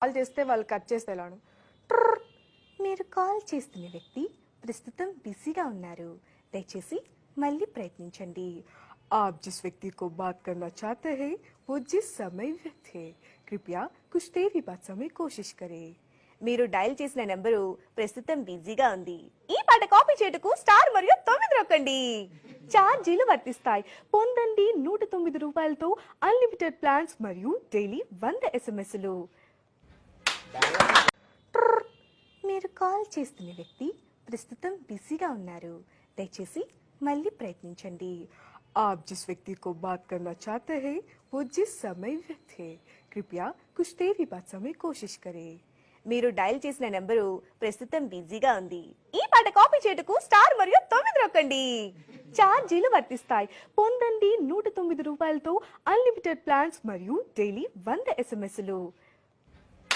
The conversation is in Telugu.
కాల్ చేస్తే వాళ్ళు కట్ చేస్తే ఎలాను మీరు కాల్ చేస్తున్న వ్యక్తి ప్రస్తుతం బిజీగా ఉన్నారు దయచేసి మళ్ళీ ప్రయత్నించండి आप जिस व्यक्ति को बात करना चाहते हैं वो जिस समय व्यस्त है कृपया कुछ देरी बाद समय कोशिश करें మీరు డయల్ చేసిన నెంబరు ప్రస్తుతం బిజీగా ఉంది ఈ పాట కాపీ చేయుటకు స్టార్ మరియు 9 నొక్కండి ఛార్జీలు వర్తిస్తాయి పొందండి 109 రూపాయలతో అన్లిమిటెడ్ ప్లాన్స్ మరియు డైలీ 100 ఎస్ఎంఎస్లు మీరు కాల్ చేస్తున్న వ్యక్తి ప్రస్తుతం బిజీగా ఉన్నారు దయచేసి మళ్ళీ ప్రయత్నించండి आप जिस व्यक्ति को बात करना चाहते हैं वो जिस समय व्यस्त है कृपया कुछ देरी बाद समय कोशिश करें మీరు డయల్ చేసిన నెంబరు ప్రస్తుతం బిజీగా ఉంది ఈ పాట కాపీ చేయుటకు స్టార్ మరియు 9 నొక్కండి ఛార్జీలు వర్తిస్తాయి పొందండి 109 రూపాయలతో అన్లిమిటెడ్ ప్లాన్స్ మరియు డైలీ 100 ఎస్ఎంఎస్లు